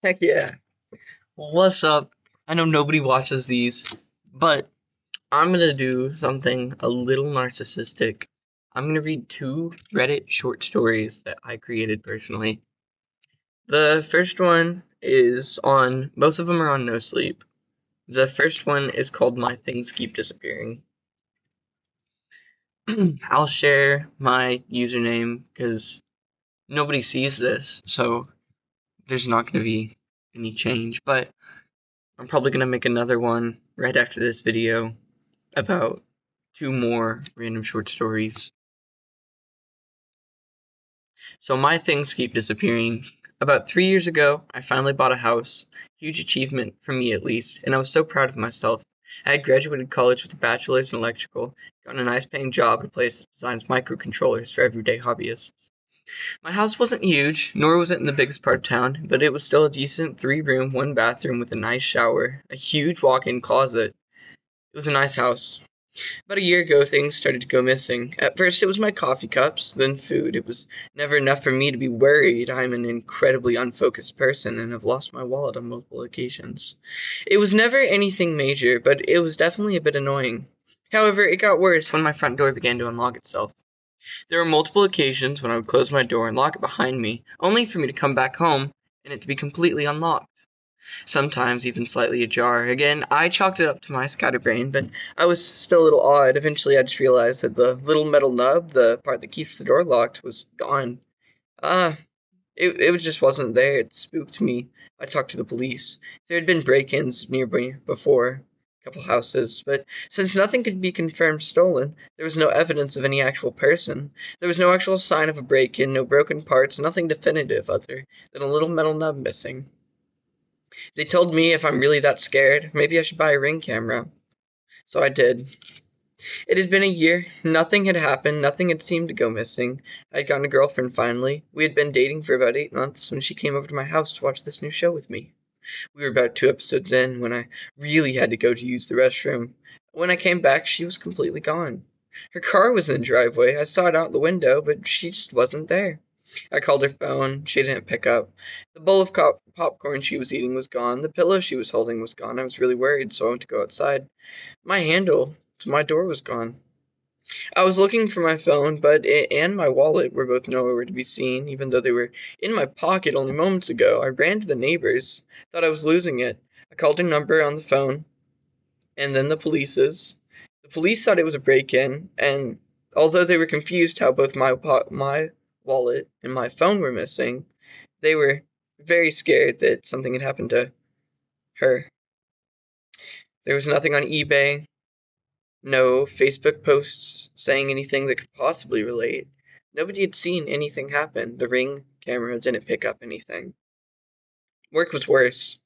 Heck yeah. What's up? I know nobody watches these, but I'm gonna do something a little narcissistic. I'm gonna read two Reddit short stories that I created personally. The first one is both of them are on No Sleep. The first one is called My Things Keep Disappearing. I'll share my username because nobody sees this, so there's not gonna be any change, but I'm probably gonna make another one right after this video about two more random short stories. So my things keep disappearing. About 3 years ago, I finally bought a house. Huge achievement, for me at least, and I was so proud of myself. I had graduated college with a bachelor's in electrical, gotten a nice paying job at a place that designs microcontrollers for everyday hobbyists. My house wasn't huge, nor was it in the biggest part of town, but it was still a decent 3 room, 1 bathroom with a nice shower, a huge walk in closet. It was a nice house. About a year ago, things started to go missing. At first, it was my coffee cups, then food. It was never enough for me to be worried. I'm an incredibly unfocused person and have lost my wallet on multiple occasions. It was never anything major, but it was definitely a bit annoying. However, it got worse when my front door began to unlock itself. There were multiple occasions when I would close my door and lock it behind me, only for me to come back home and it to be completely unlocked, sometimes even slightly ajar. Again, I chalked it up to my scatterbrain, but I was still a little awed. Eventually, I just realized that the little metal nub, the part that keeps the door locked, was gone. Ah, it just wasn't there. It spooked me. I talked to the police. There had been break-ins nearby before, a couple houses, but since nothing could be confirmed stolen, there was no evidence of any actual person. There was no actual sign of a break-in, no broken parts, nothing definitive other than a little metal nub missing. They told me if I'm really that scared, maybe I should buy a Ring camera. So I did. It had been a year. Nothing had happened. Nothing had seemed to go missing. I had gotten a girlfriend finally. We had been dating for about 8 months when she came over to my house to watch this new show with me. We were about 2 episodes in when I really had to go to use the restroom. When I came back, she was completely gone. Her car was in the driveway. I saw it out the window, but she just wasn't there. I called her phone. She didn't pick up. The bowl of popcorn she was eating was gone. The pillow she was holding was gone. I was really worried, so I went to go outside. My handle to my door was gone. I was looking for my phone, but it and my wallet were both nowhere to be seen, even though they were in my pocket only moments ago. I ran to the neighbors, thought I was losing it. I called a number on the phone, and then the police's. The police thought it was a break-in, and although they were confused how both my wallet and my phone were missing, they were very scared that something had happened to her. There was nothing on eBay, no Facebook posts saying anything that could possibly relate. Nobody had seen anything happen. The Ring camera didn't pick up anything. Work was worse.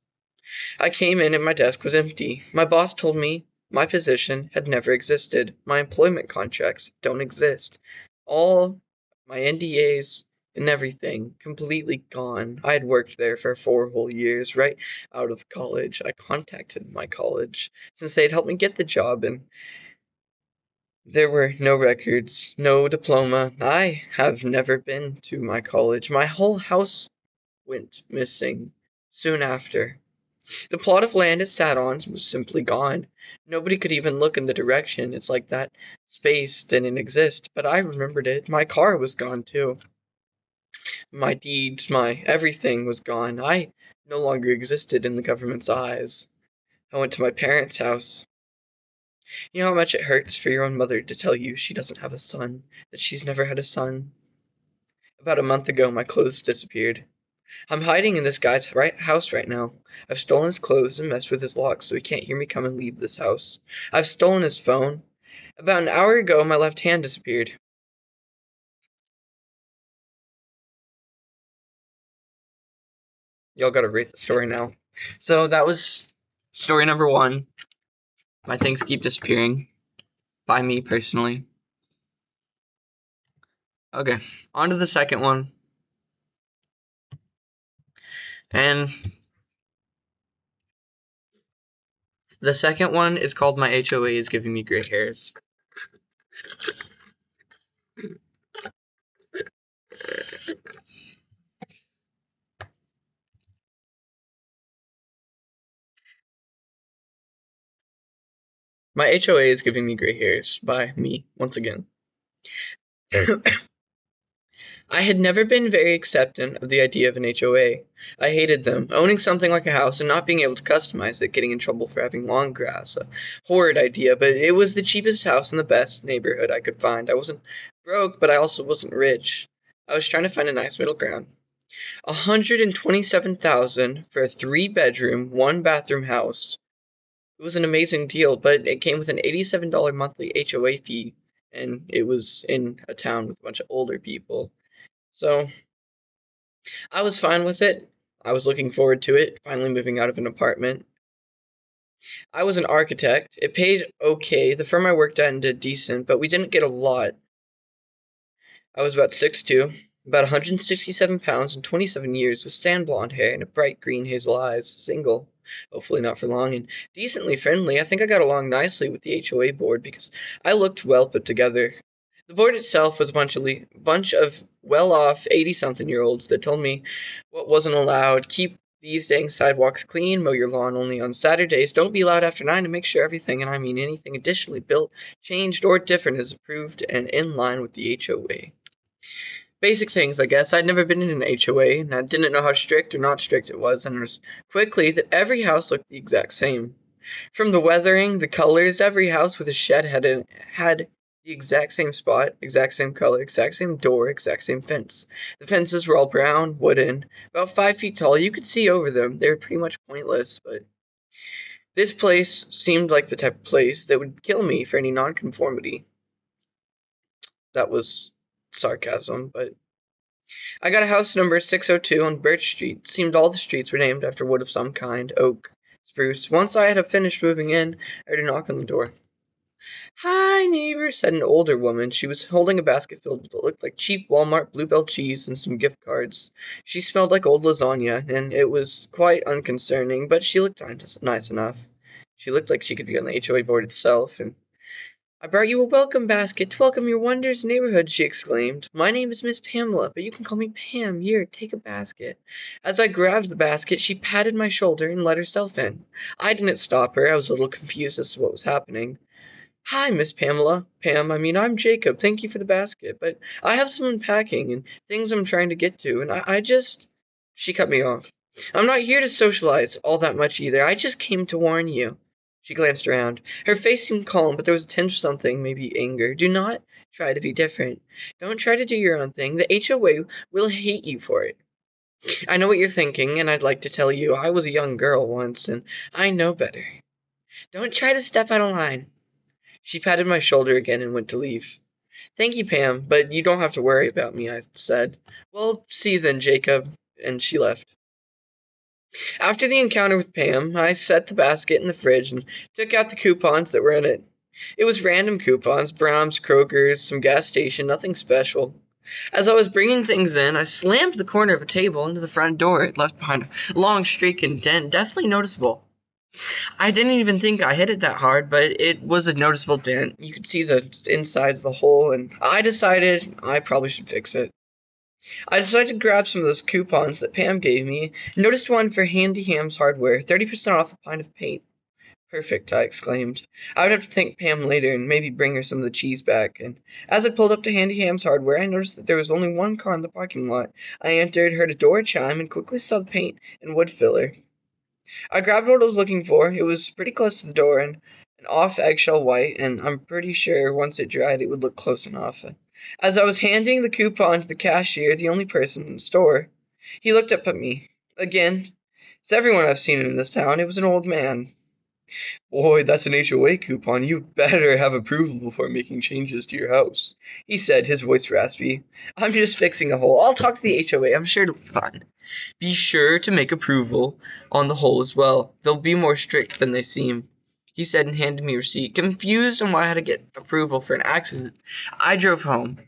I came in and my desk was empty. My boss told me my position had never existed. My employment contracts don't exist. All my NDAs and everything completely gone. I had worked there for 4 whole years, right out of college. I contacted my college since they had helped me get the job, and there were no records, no diploma. I have never been to my college. My whole house went missing soon after. The plot of land it sat on was simply gone. Nobody could even look in the direction. It's like that space didn't exist, but I remembered it. My car was gone too. My deeds, my everything was gone. I no longer existed in the government's eyes. I went to my parents' house. You know how much it hurts for your own mother to tell you she doesn't have a son, that she's never had a son? About a month ago, my clothes disappeared. I'm hiding in this guy's house right now. I've stolen his clothes and messed with his locks so he can't hear me come and leave this house. I've stolen his phone. About an hour ago, my left hand disappeared. Y'all gotta rate the story now. So that was story number one. My things keep disappearing. By me personally. Okay, on to the second one. And the second one is called My HOA is Giving Me Gray Hairs. My HOA is giving me gray hairs. By me, once again. I had never been very acceptant of the idea of an HOA. I hated them. Owning something like a house and not being able to customize it, getting in trouble for having lawn grass. A horrid idea, but it was the cheapest house in the best neighborhood I could find. I wasn't broke, but I also wasn't rich. I was trying to find a nice middle ground. 127,000 for a 3 bedroom, 1 bathroom house. It was an amazing deal, but it came with an $87 monthly HOA fee, and it was in a town with a bunch of older people. So I was fine with it. I was looking forward to it, finally moving out of an apartment. I was an architect. It paid okay. The firm I worked at did decent, but we didn't get a lot. I was about 6'2", about 167 pounds and 27 years, with sand blonde hair and bright green hazel eyes, single, hopefully not for long, and decently friendly. I think I got along nicely with the HOA board because I looked well put together. The board itself was a bunch of well-off 80-something-year-olds that told me what wasn't allowed. Keep these dang sidewalks clean, mow your lawn only on Saturdays, don't be loud after 9 to make sure everything, and I mean anything additionally built, changed, or different is approved and in line with the HOA. Basic things, I guess. I'd never been in an HOA, and I didn't know how strict or not strict it was, and noticed quickly that every house looked the exact same. From the weathering, the colors, every house with a shed had the exact same spot, exact same color, exact same door, exact same fence. The fences were all brown, wooden, about 5 feet tall. You could see over them. They were pretty much pointless, but this place seemed like the type of place that would kill me for any nonconformity. That was sarcasm, but I got a house number 602 on Birch Street. It seemed all the streets were named after wood of some kind, oak, spruce. Once I had finished moving in, I heard a knock on the door. "Hi, neighbor," said an older woman. She was holding a basket filled with what looked like cheap Walmart Bluebell cheese and some gift cards. She smelled like old lasagna, and it was quite unconcerning, but she looked nice enough. She looked like she could be on the HOA board itself, and "I brought you a welcome basket to welcome your wondrous neighborhood," she exclaimed. "My name is Miss Pamela, but you can call me Pam. Here, take a basket." As I grabbed the basket, she patted my shoulder and let herself in. I didn't stop her. I was a little confused as to what was happening. "Hi, Miss Pamela. Pam, I'm Jacob. Thank you for the basket, but I have some unpacking and things I'm trying to get to, and I just—" She cut me off. "I'm not here to socialize all that much either. I just came to warn you." She glanced around. Her face seemed calm, but there was a tinge of something, maybe anger. "Do not try to be different. Don't try to do your own thing. The HOA will hate you for it. I know what you're thinking, and I'd like to tell you I was a young girl once, and I know better. Don't try to step out of line." She patted my shoulder again and went to leave. "Thank you, Pam, but you don't have to worry about me," I said. "Well, see you then, Jacob," and she left. After the encounter with Pam, I set the basket in the fridge and took out the coupons that were in it. It was random coupons, Brahms, Kroger's, some gas station, nothing special. As I was bringing things in, I slammed the corner of a table into the front door. It left behind a long streak and dent, definitely noticeable. I didn't even think I hit it that hard, but it was a noticeable dent. You could see the insides of the hole, and I decided I probably should fix it. I decided to grab some of those coupons that Pam gave me, and noticed one for Handy Ham's Hardware, 30% off a pint of paint. "Perfect," I exclaimed. I would have to thank Pam later and maybe bring her some of the cheese back, and as I pulled up to Handy Ham's Hardware, I noticed that there was only one car in the parking lot. I entered, heard a door chime, and quickly saw the paint and wood filler. I grabbed what I was looking for. It was pretty close to the door and an off eggshell white, and I'm pretty sure once it dried it would look close enough. As I was handing the coupon to the cashier, the only person in the store, he looked up at me. Again, it's everyone I've seen in this town. It was an old man. "Boy, that's an HOA coupon. You better have approval before making changes to your house," he said, his voice raspy. "I'm just fixing a hole. I'll talk to the HOA. I'm sure it'll be fine. Be sure to make approval on the hole as well. They'll be more strict than they seem," he said and handed me a receipt. Confused on why I had to get approval for an accident, I drove home.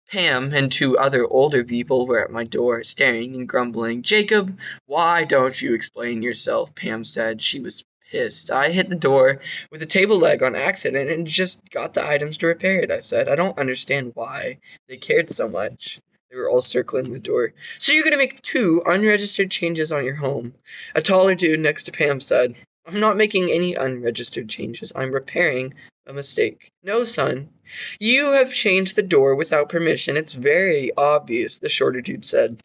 Pam and 2 other older people were at my door, staring and grumbling. "Jacob, why don't you explain yourself?" Pam said. She was pissed. "I hit the door with a table leg on accident and just got the items to repair it," I said. "I don't understand why they cared so much." They were all circling the door. "So you're going to make 2 unregistered changes on your home," a taller dude next to Pam said. I'm not making any unregistered changes. I'm repairing a mistake. No, son. You have changed the door without permission. It's very obvious, the shorter dude said.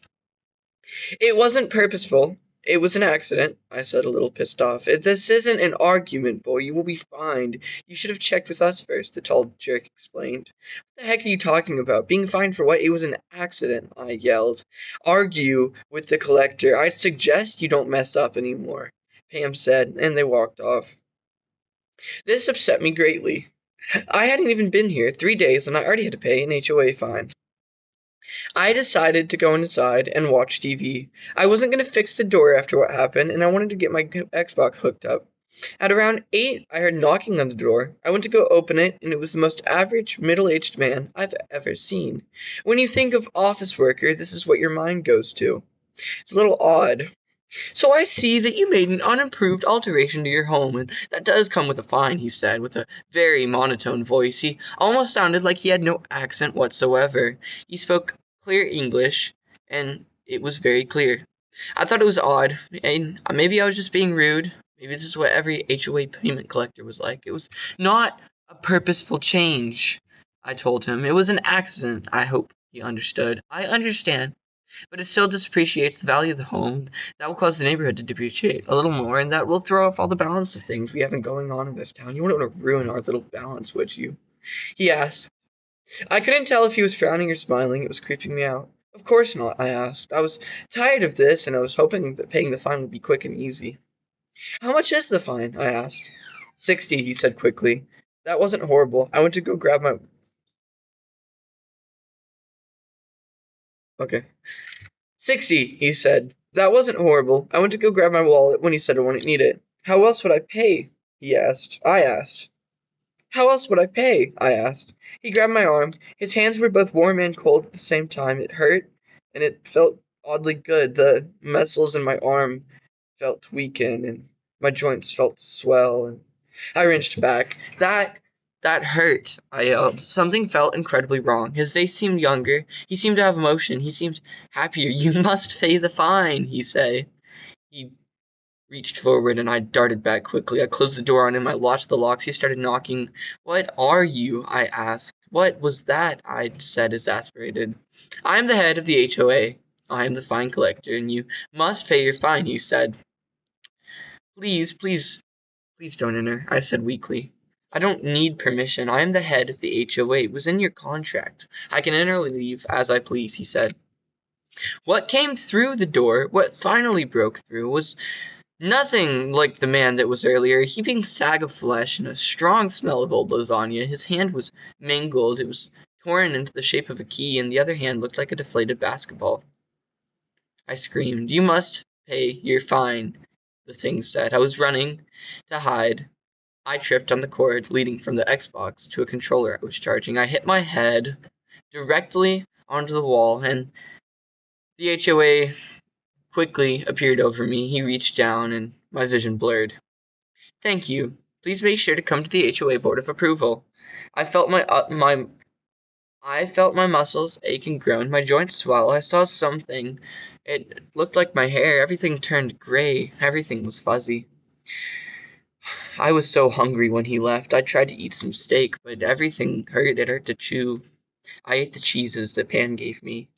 It wasn't purposeful. It was an accident, I said, a little pissed off. This isn't an argument, boy. You will be fined. You should have checked with us first, the tall jerk explained. What the heck are you talking about? Being fined for what? It was an accident, I yelled. Argue with the collector. I'd suggest you don't mess up anymore, Pam said, and they walked off. This upset me greatly. I hadn't even been here 3 days, and I already had to pay an HOA fine. I decided to go inside and watch TV. I wasn't going to fix the door after what happened, and I wanted to get my Xbox hooked up. At around 8, I heard knocking on the door. I went to go open it, and it was the most average, middle-aged man I've ever seen. When you think of office worker, this is what your mind goes to. It's a little odd. So I see that you made an unimproved alteration to your home, and that does come with a fine, he said, with a very monotone voice. He almost sounded like he had no accent whatsoever. He spoke clear English, and it was very clear. I thought it was odd, and maybe I was just being rude. Maybe this is what every HOA payment collector was like. It was not a purposeful change, I told him. It was an accident. I hope he understood. I understand. But it still depreciates the value of the home. That will cause the neighborhood to depreciate a little more, and that will throw off all the balance of things we have going on in this town. You wouldn't want to ruin our little balance, would you? He asked. I couldn't tell if he was frowning or smiling. It was creeping me out. Of course not, I asked. I was tired of this, and I was hoping that paying the fine would be quick and easy. How much is the fine? I asked. 60, he said quickly. That wasn't horrible. I went to go grab my... Okay. 60, he said. That wasn't horrible. I went to go grab my wallet when he said I wouldn't need it. How else would I pay? He asked. I asked. How else would I pay? I asked. He grabbed my arm. His hands were both warm and cold at the same time. It hurt, and it felt oddly good. The muscles in my arm felt weaken, and my joints felt swell, and I wrenched back. That hurt, I yelled. Something felt incredibly wrong. His face seemed younger. He seemed to have emotion. He seemed happier. You must pay the fine, he said. He reached forward, and I darted back quickly. I closed the door on him. I latched the locks. He started knocking. What are you? I asked. What was that? I said, exasperated. I am the head of the HOA. I am the fine collector, and you must pay your fine, he said. Please, please, please don't enter, I said weakly. I don't need permission. I am the head of the HOA. It was in your contract. I can enter or leave as I please, he said. What came through the door, what finally broke through, was nothing like the man that was earlier, a heaping sag of flesh and a strong smell of old lasagna. His hand was mangled. It was torn into the shape of a key, and the other hand looked like a deflated basketball. I screamed. You must pay your fine, the thing said. I was running to hide. I tripped on the cord leading from the Xbox to a controller I was charging. I hit my head directly onto the wall, and the HOA quickly appeared over me. He reached down, and my vision blurred. Thank you. Please make sure to come to the HOA Board of Approval. I felt my muscles ache and groan, my joints swell. I saw something. It looked like my hair. Everything turned gray. Everything was fuzzy. I was so hungry when he left. I tried to eat some steak, but everything hurt. It hurt to chew. I ate the cheeses that Pan gave me.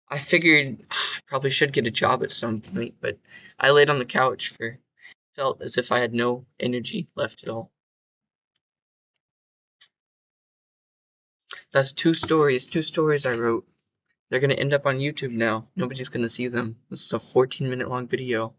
I figured I probably should get a job at some point, but I laid on the couch for felt as if I had no energy left at all. That's two stories I wrote. They're gonna end up on YouTube now. Nobody's gonna see them. This is a 14-minute long video.